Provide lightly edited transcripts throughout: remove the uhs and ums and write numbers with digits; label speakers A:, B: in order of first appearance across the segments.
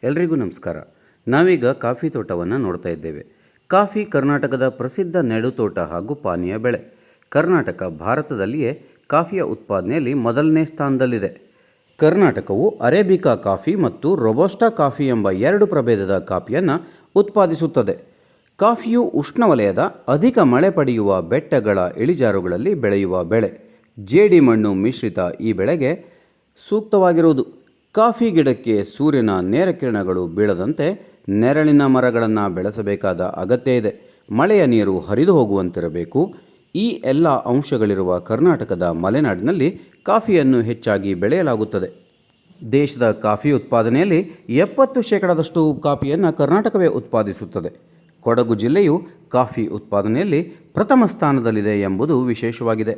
A: ಎಲ್ರಿಗೂ ನಮಸ್ಕಾರ. ನಾವೀಗ ಕಾಫಿ ತೋಟವನ್ನು ನೋಡ್ತಾ ಇದ್ದೇವೆ. ಕಾಫಿ ಕರ್ನಾಟಕದ ಪ್ರಸಿದ್ಧ ನೆಡುತೋಟ ಹಾಗೂ ಪಾನೀಯ ಬೆಳೆ. ಕರ್ನಾಟಕ ಭಾರತದಲ್ಲಿಯೇ ಕಾಫಿಯ ಉತ್ಪಾದನೆಯಲ್ಲಿ ಮೊದಲನೇ ಸ್ಥಾನದಲ್ಲಿದೆ. ಕರ್ನಾಟಕವು ಅರೇಬಿಕಾ ಕಾಫಿ ಮತ್ತು ರೊಬಸ್ಟಾ ಕಾಫಿ ಎಂಬ ಎರಡು ಪ್ರಭೇದದ ಕಾಫಿಯನ್ನು ಉತ್ಪಾದಿಸುತ್ತದೆ. ಕಾಫಿಯು ಉಷ್ಣವಲಯದ ಅಧಿಕ ಮಳೆ ಪಡೆಯುವ ಬೆಟ್ಟಗಳ ಇಳಿಜಾರುಗಳಲ್ಲಿ ಬೆಳೆಯುವ ಬೆಳೆ. ಜೇಡಿಮಣ್ಣು ಮಿಶ್ರಿತ ಈ ಬೆಳೆಗೆ ಸೂಕ್ತವಾಗಿರುವುದು. ಕಾಫಿ ಗಿಡಕ್ಕೆ ಸೂರ್ಯನ ನೇರ ಕಿರಣಗಳು ಬೀಳದಂತೆ ನೆರಳಿನ ಮರಗಳನ್ನು ಬೆಳೆಸಬೇಕಾದ ಅಗತ್ಯ ಇದೆ. ಮಳೆಯ ನೀರು ಹರಿದು ಹೋಗುವಂತಿರಬೇಕು. ಈ ಎಲ್ಲ ಅಂಶಗಳಿರುವ ಕರ್ನಾಟಕದ ಮಲೆನಾಡಿನಲ್ಲಿ ಕಾಫಿಯನ್ನು ಹೆಚ್ಚಾಗಿ ಬೆಳೆಯಲಾಗುತ್ತದೆ. ದೇಶದ ಕಾಫಿ ಉತ್ಪಾದನೆಯಲ್ಲಿ 70% ಕಾಫಿಯನ್ನು ಕರ್ನಾಟಕವೇ ಉತ್ಪಾದಿಸುತ್ತದೆ. ಕೊಡಗು ಜಿಲ್ಲೆಯು ಕಾಫಿ ಉತ್ಪಾದನೆಯಲ್ಲಿ ಪ್ರಥಮ ಸ್ಥಾನದಲ್ಲಿದೆ ಎಂಬುದು ವಿಶೇಷವಾಗಿದೆ.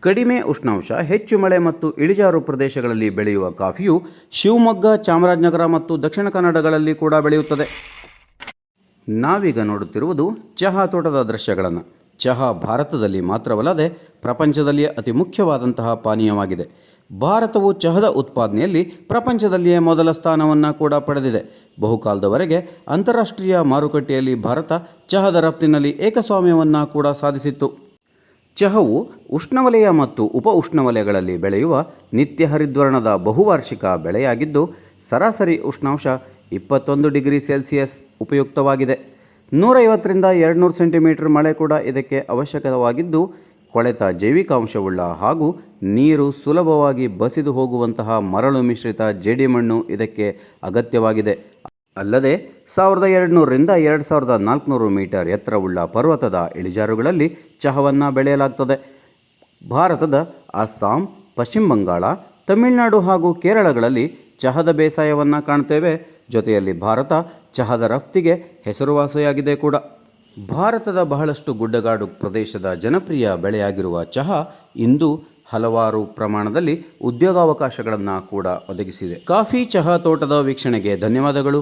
A: ಕಡಿಮೆ ಉಷ್ಣಾಂಶ, ಹೆಚ್ಚು ಮಳೆ ಮತ್ತು ಇಳಿಜಾರು ಪ್ರದೇಶಗಳಲ್ಲಿ ಬೆಳೆಯುವ ಕಾಫಿಯು ಶಿವಮೊಗ್ಗ, ಚಾಮರಾಜನಗರ ಮತ್ತು ದಕ್ಷಿಣ ಕನ್ನಡಗಳಲ್ಲಿ ಕೂಡ ಬೆಳೆಯುತ್ತದೆ. ನಾವೀಗ ನೋಡುತ್ತಿರುವುದು ಚಹಾ ತೋಟದ ದೃಶ್ಯಗಳನ್ನು. ಚಹಾ ಭಾರತದಲ್ಲಿ ಮಾತ್ರವಲ್ಲದೆ ಪ್ರಪಂಚದಲ್ಲಿಯೇ ಅತಿ ಮುಖ್ಯವಾದಂತಹ ಪಾನೀಯವಾಗಿದೆ. ಭಾರತವು ಚಹಾದ ಉತ್ಪಾದನೆಯಲ್ಲಿ ಪ್ರಪಂಚದಲ್ಲಿಯೇ ಮೊದಲ ಸ್ಥಾನವನ್ನು ಕೂಡ ಪಡೆದಿದೆ. ಬಹುಕಾಲದವರೆಗೆ ಅಂತಾರಾಷ್ಟ್ರೀಯ ಮಾರುಕಟ್ಟೆಯಲ್ಲಿ ಭಾರತ ಚಹಾದ ರಫ್ತಿನಲ್ಲಿ ಏಕಸ್ವಾಮ್ಯವನ್ನು ಕೂಡ ಸಾಧಿಸಿತ್ತು. ಚಹಾವು ಉಷ್ಣವಲಯ ಮತ್ತು ಉಪ ಉಷ್ಣವಲಯಗಳಲ್ಲಿ ಬೆಳೆಯುವ ನಿತ್ಯ ಹರಿದ್ವರ್ಣದ ಬಹುವಾರ್ಷಿಕ ಬೆಳೆಯಾಗಿದ್ದು, ಸರಾಸರಿ ಉಷ್ಣಾಂಶ 21 ಡಿಗ್ರಿ ಸೆಲ್ಸಿಯಸ್ ಉಪಯುಕ್ತವಾಗಿದೆ. 150ರಿಂದ 200 ಸೆಂಟಿಮೀಟರ್ ಮಳೆ ಕೂಡ ಇದಕ್ಕೆ ಅವಶ್ಯಕವಾಗಿದ್ದು, ಕೊಳೆತ ಜೈವಿಕಾಂಶವುಳ್ಳ ಹಾಗೂ ನೀರು ಸುಲಭವಾಗಿ ಬಸಿದು ಹೋಗುವಂತಹ ಮರಳು ಮಿಶ್ರಿತ ಜೇಡಿಮಣ್ಣು ಇದಕ್ಕೆ ಅಗತ್ಯವಾಗಿದೆ. ಅಲ್ಲದೆ 1200ರಿಂದ 2400 ಮೀಟರ್ ಎತ್ತರವುಳ್ಳ ಪರ್ವತದ ಇಳಿಜಾರುಗಳಲ್ಲಿ ಚಹಾವನ್ನು ಬೆಳೆಯಲಾಗ್ತದೆ. ಭಾರತದ ಅಸ್ಸಾಂ, ಪಶ್ಚಿಮ ಬಂಗಾಳ, ತಮಿಳುನಾಡು ಹಾಗೂ ಕೇರಳಗಳಲ್ಲಿ ಚಹಾದ ಬೇಸಾಯವನ್ನು ಕಾಣ್ತೇವೆ. ಜೊತೆಯಲ್ಲಿ ಭಾರತ ಚಹಾದ ರಫ್ತಿಗೆ ಹೆಸರುವಾಸಿಯಾಗಿದೆ ಕೂಡ. ಭಾರತದ ಬಹಳಷ್ಟು ಗುಡ್ಡಗಾಡು ಪ್ರದೇಶದ ಜನಪ್ರಿಯ ಬೆಳೆಯಾಗಿರುವ ಚಹಾ ಇಂದು ಹಲವಾರು ಪ್ರಮಾಣದಲ್ಲಿ ಉದ್ಯೋಗಾವಕಾಶಗಳನ್ನು ಕೂಡ ಒದಗಿಸಿದೆ. ಕಾಫಿ ಚಹಾ ತೋಟದ ವೀಕ್ಷಣೆಗೆ ಧನ್ಯವಾದಗಳು.